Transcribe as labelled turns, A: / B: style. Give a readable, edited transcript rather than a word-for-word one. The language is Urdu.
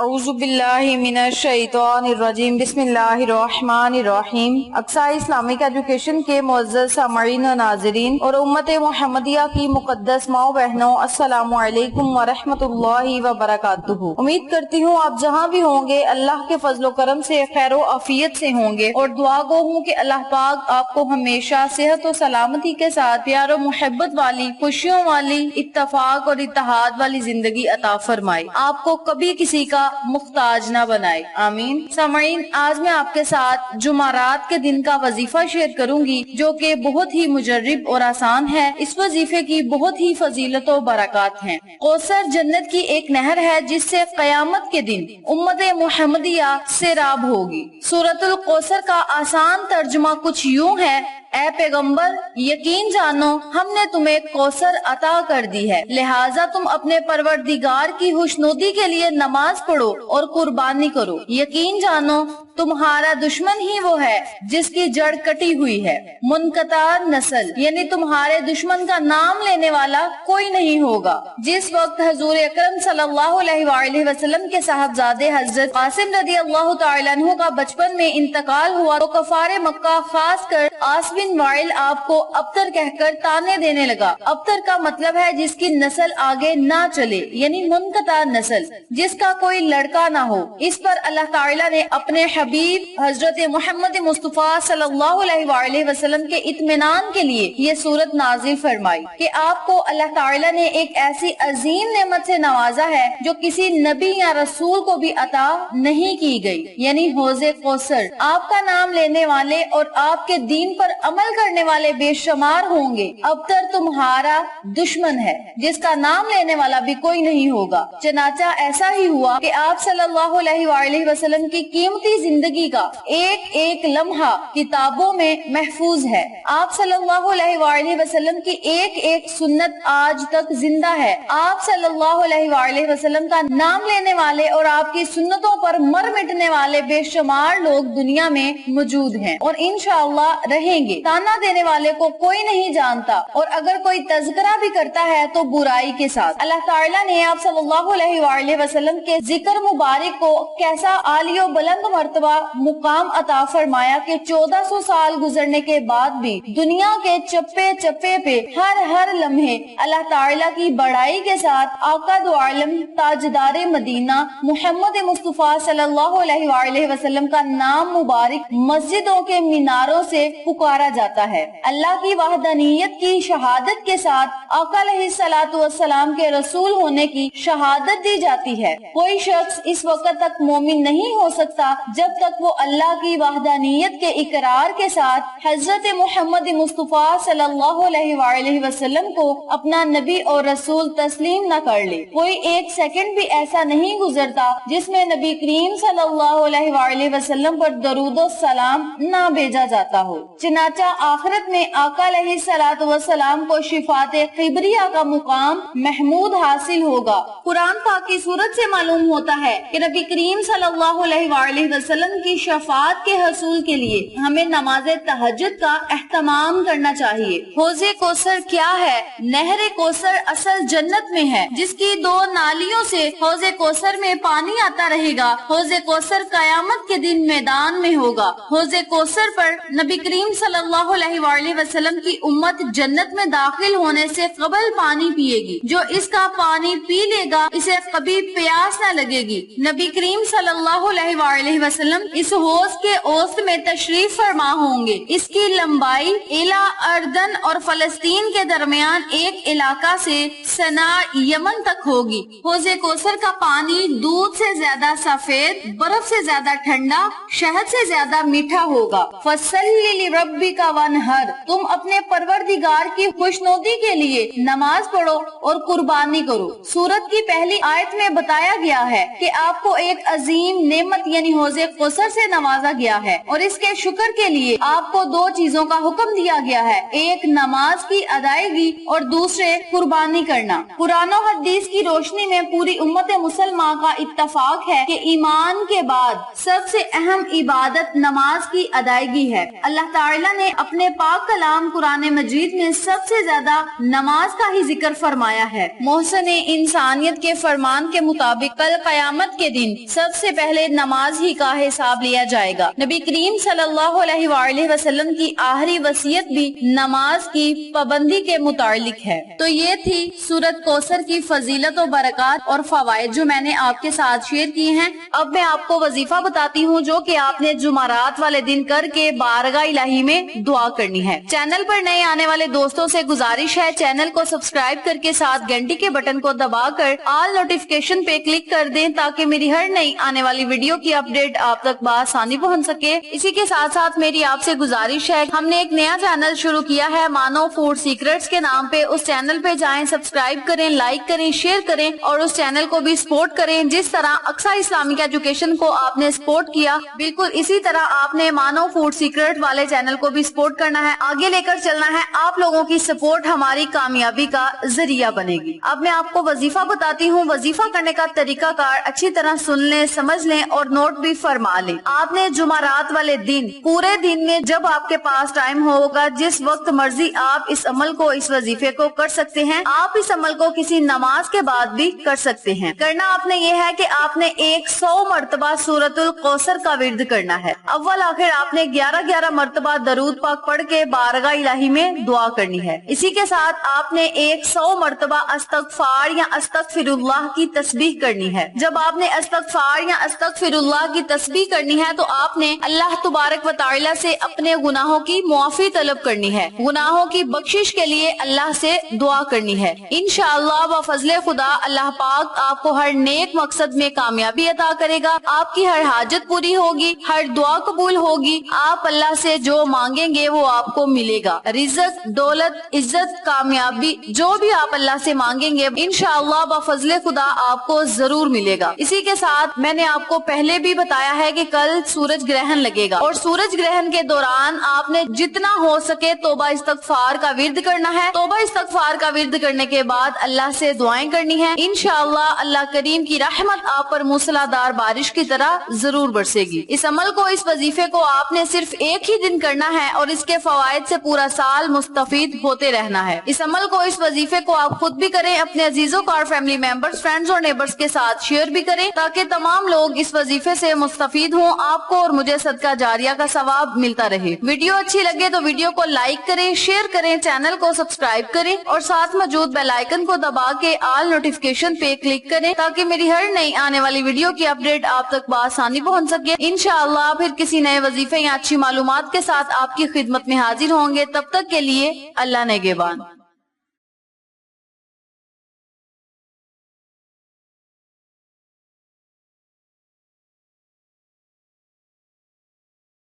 A: اعوذ باللہ من الشیطان الرجیم بسم اللہ الرحمن الرحیم۔ اقصی اسلامک ایجوکیشن کے معزز سامعین و ناظرین اور امت محمدیہ کی مقدس ماؤں بہنوں، السلام علیکم ورحمۃ اللہ وبرکاتہ۔ امید کرتی ہوں آپ جہاں بھی ہوں گے اللہ کے فضل و کرم سے خیر و عافیت سے ہوں گے، اور دعا گو ہوں کہ اللہ پاک آپ کو ہمیشہ صحت و سلامتی کے ساتھ پیار و محبت والی، خوشیوں والی، اتفاق اور اتحاد والی زندگی عطا فرمائے، آپ کو کبھی کسی کا محتاج نہ بنائے، آمین۔ سامعین، آج میں آپ کے ساتھ جمعرات کے دن کا وظیفہ شیئر کروں گی جو کہ بہت ہی مجرب اور آسان ہے۔ اس وظیفے کی بہت ہی فضیلت و برکات ہیں۔ کوثر جنت کی ایک نہر ہے جس سے قیامت کے دن امت محمدیہ سیراب ہوگی۔ سورۃ الکوثر کا آسان ترجمہ کچھ یوں ہے: اے پیغمبر، یقین جانو ہم نے تمہیں کوثر عطا کر دی ہے، لہٰذا تم اپنے پروردگار کی خوشنودی کے لیے نماز پڑھو اور قربانی کرو۔ یقین جانو تمہارا دشمن ہی وہ ہے جس کی جڑ کٹی ہوئی ہے، منقطع نسل، یعنی تمہارے دشمن کا نام لینے والا کوئی نہیں ہوگا۔ جس وقت حضور اکرم صلی اللہ علیہ وآلہ وسلم کے صاحبزادے حضرت قاسم رضی اللہ تعالیٰ عنہ کا بچپن میں انتقال ہوا تو کفار مکہ، خاص کر عاص بن وائل، آپ کو ابتر کہہ کر تانے دینے لگا۔ ابتر کا مطلب ہے جس کی نسل آگے نہ چلے، یعنی منقطع نسل، جس کا کوئی لڑکا نہ ہو۔ اس پر اللہ تعالیٰ نے اپنے حبیب حضرت محمد مصطفیٰ صلی اللہ علیہ وآلہ وسلم کے اطمینان کے لیے یہ سورت نازل فرمائی کہ آپ کو اللہ تعالیٰ نے ایک ایسی عظیم نعمت سے نوازا ہے جو کسی نبی یا رسول کو بھی عطا نہیں کی گئی، یعنی حوض کوثر۔ آپ کا نام لینے والے اور آپ کے دین پر عمل کرنے والے بے شمار ہوں گے۔ ابتر تمہارا دشمن ہے جس کا نام لینے والا بھی کوئی نہیں ہوگا۔ چنانچہ ایسا ہی ہوا کہ آپ صلی اللہ علیہ وآلہ وسلم کی قیمتی زندگی کا ایک ایک لمحہ کتابوں میں محفوظ ہے۔ آپ صلی اللہ علیہ وآلہ وسلم کی ایک ایک سنت آج تک زندہ ہے۔ آپ صلی اللہ علیہ وآلہ وسلم کا نام لینے والے اور آپ کی سنتوں پر مر مٹنے والے بے شمار لوگ دنیا میں موجود ہیں اور انشاءاللہ رہیں گے۔ تانا دینے والے کو کوئی نہیں جانتا، اور اگر کوئی تذکرہ بھی کرتا ہے تو برائی کے ساتھ۔ اللہ تعالیٰ نے آپ صلی اللہ علیہ وآلہ وسلم کے ذکر مبارک کو کیسا عالی و بلند مرتبہ مقام عطا فرمایا کہ 1400 سال گزرنے کے بعد بھی دنیا کے چپے چپے پہ ہر لمحے اللہ تعالیٰ کی بڑائی کے ساتھ آقا دو عالم تاجدار مدینہ محمد مصطفیٰ صلی اللہ علیہ وآلہ وسلم کا نام مبارک مسجدوں کے میناروں سے پکارا جاتا ہے۔ اللہ کی وحدانیت کی شہادت کے ساتھ آقا علیہ الصلوۃ والسلام کے رسول ہونے کی شہادت دی جاتی ہے۔ کوئی شخص اس وقت تک مومن نہیں ہو سکتا جب تک وہ اللہ کی وحدانیت کے اقرار کے ساتھ حضرت محمد مصطفیٰ صلی اللہ علیہ وآلہ وسلم کو اپنا نبی اور رسول تسلیم نہ کر لے۔ کوئی ایک سیکنڈ بھی ایسا نہیں گزرتا جس میں نبی کریم صلی اللہ علیہ وآلہ وسلم پر درود و سلام نہ بھیجا جاتا ہو۔ چنانچہ آخرت میں آقا علیہ الصلوۃ والسلام کو شفاعت کبریہ کا مقام محمود حاصل ہوگا۔ قرآن پاک کی سورت سے معلوم ہوتا ہے کہ نبی کریم صلی اللہ علیہ وآلہ وسلم کی شفاعت کے حصول کے لیے ہمیں نماز تہجد کا اہتمام کرنا چاہیے۔ حوض کوثر کیا ہے؟ نہر کوثر اصل جنت میں ہے جس کی 2 نالیوں سے حوض کوثر میں پانی آتا رہے گا۔ حوض کوثر قیامت کے دن میدان میں ہوگا۔ حوض کوثر پر نبی کریم صلی اللہ علیہ وآلہ وسلم کی امت جنت میں داخل ہونے سے قبل پانی پیے گی۔ جو اس کا پانی پی لے گا اسے کبھی پیاس نہ لگے گی۔ نبی کریم صلی اللہ علیہ وآلہ وسلم اس حوض کے اوسط میں تشریف فرما ہوں گے۔ اس کی لمبائی الا اردن اور فلسطین کے درمیان ایک علاقہ سے صنعاء یمن تک ہوگی۔ حوض کوثر کا پانی دودھ سے زیادہ سفید، برف سے زیادہ ٹھنڈا، شہد سے زیادہ میٹھا ہوگا۔ فَصَلِّ لِرَبِّكَ وَانْحَرْ، تم اپنے پروردگار کی خوشنودی کے لیے نماز پڑھو اور قربانی کرو۔ سورت کی پہلی آیت میں بتایا گیا ہے کہ آپ کو ایک عظیم نعمت یعنی حوض کوثر سے نوازا گیا ہے، اور اس کے شکر کے لیے آپ کو 2 چیزوں کا حکم دیا گیا ہے: ایک نماز کی ادائیگی اور دوسرے قربانی کرنا۔ قرآن و حدیث کی روشنی میں پوری امت مسلمہ کا اتفاق ہے کہ ایمان کے بعد سب سے اہم عبادت نماز کی ادائیگی ہے۔ اللہ تعالیٰ نے اپنے پاک کلام قرآن مجید میں سب سے زیادہ نماز کا ہی ذکر فرمایا ہے۔ محسن انسانیت کے فرمان کے مطابق کل قیامت کے دن سب سے پہلے نماز ہی کا حساب لیا جائے گا۔ نبی کریم صلی اللہ علیہ وآلہ وسلم کی آخری وصیت بھی نماز کی پابندی کے متعلق ہے۔ تو یہ تھی سورۃ کوثر کی فضیلت و برکات اور فوائد جو میں نے آپ کے ساتھ شیئر کیے ہیں۔ اب میں آپ کو وظیفہ بتاتی ہوں جو کہ آپ نے جمعرات والے دن کر کے بارگاہ الہی میں دعا کرنی ہے۔ چینل پر نئے آنے والے دوستوں سے گزارش ہے چینل کو سبسکرائب کر کے ساتھ گھنٹی کے بٹن کو دبا کر آل نوٹیفیکیشن پہ کلک کر دیں تاکہ میری ہر نئی آنے والی ویڈیو کی اپڈیٹ آپ تک بآسانی پہنچ سکے۔ اسی کے ساتھ ساتھ میری آپ سے گزارش ہے ہم نے ایک نیا چینل شروع کیا ہے مانو فوڈ سیکرٹس کے نام پہ۔ اس چینل پہ جائیں، سبسکرائب کریں، لائک کریں، شیئر کریں اور اس چینل کو بھی سپورٹ کریں۔ جس طرح اقصی اسلامک ایجوکیشن کو آپ نے سپورٹ کیا بالکل اسی طرح آپ نے مانو فوڈ سیکرٹ والے چینل کو بھی سپورٹ کرنا ہے، آگے لے کر چلنا ہے۔ آپ لوگوں کی سپورٹ ہماری کامیابی کا ذریعہ بنے گی۔ اب میں آپ کو وظیفہ بتاتی ہوں۔ وظیفہ کرنے کا طریقہ کار اچھی طرح سن لیں، سمجھ لیں اور نوٹ بھی فرما لیں۔ آپ نے جمعرات والے دن پورے دن میں جب آپ کے پاس ٹائم ہوگا جس وقت مرضی آپ اس عمل کو، اس وظیفے کو کر سکتے ہیں۔ آپ اس عمل کو کسی نماز کے بعد بھی کر سکتے ہیں۔ کرنا آپ نے یہ ہے کہ آپ نے 100 مرتبہ سورۃ الکوثر کا ورد کرنا ہے۔ اول آخر آپ نے 11 مرتبہ درود پاک پڑھ کے بارگاہ الہی میں دعا کرنی ہے۔ اسی کے ساتھ آپ نے 100 مرتبہ استغفار یا استغفر اللہ کی تسبیح کرنی ہے۔ جب آپ نے استغفار یا استغفر اللہ کی تسبیح کرنی ہے تو آپ نے اللہ تبارک و تعالی سے اپنے گناہوں کی معافی طلب کرنی ہے، گناہوں کی بخشش کے لیے اللہ سے دعا کرنی ہے۔ انشاءاللہ بفضل خدا اللہ پاک آپ کو ہر نیک مقصد میں کامیابی عطا کرے گا، آپ کی ہر حاجت پوری ہوگی، ہر دعا قبول ہوگی، آپ اللہ سے جو مانگیں گے وہ آپ کو ملے گا۔ رزق، دولت، عزت، کامیابی جو بھی آپ اللہ سے مانگیں گے انشاءاللہ بفضل خدا آپ کو ضرور ملے گا۔ اسی کے ساتھ میں نے آپ کو پہلے بھی بتایا ہے کہ کل سورج گرہن لگے گا اور سورج گرہن کے دوران آپ نے جتنا ہو سکے توبہ استغفار کا ورد کرنا ہے۔ توبہ استغفار کا ورد کرنے کے بعد اللہ سے دعائیں کرنی ہیں۔ انشاءاللہ اللہ کریم کی رحمت آپ پر موسلادھار بارش کی طرح ضرور برسے گی۔ اس عمل کو، اس وظیفے کو آپ نے صرف ایک ہی دن کرنا ہے اور اس کے فوائد سے پورا سال مستفید ہوتے رہنا ہے۔ اس عمل کو، اس وظیفے کو آپ خود بھی کریں، اپنے عزیزوں اور فیملی ممبرز، فرینڈز اور نیبرز کے ساتھ شیئر بھی کریں تاکہ تمام لوگ اس وظیفے سے مستفید ہوں، آپ کو اور مجھے صدقہ جاریہ کا ثواب ملتا رہے۔ ویڈیو اچھی لگے تو ویڈیو کو لائک کریں، شیئر کریں، چینل کو سبسکرائب کریں اور ساتھ موجود بیل آئیکن کو دبا کے آل نوٹیفیکیشن پہ کلک کریں تاکہ میری ہر نئی آنے والی ویڈیو کی اپڈیٹ آپ تک بآسانی پہنچ سکے۔ انشاءاللہ پھر کسی نئے وظیفے یا اچھی معلومات کے ساتھ آپ کی خدمت میں حاضر ہوں گے۔ تب تک کے لیے اللہ نگہبان۔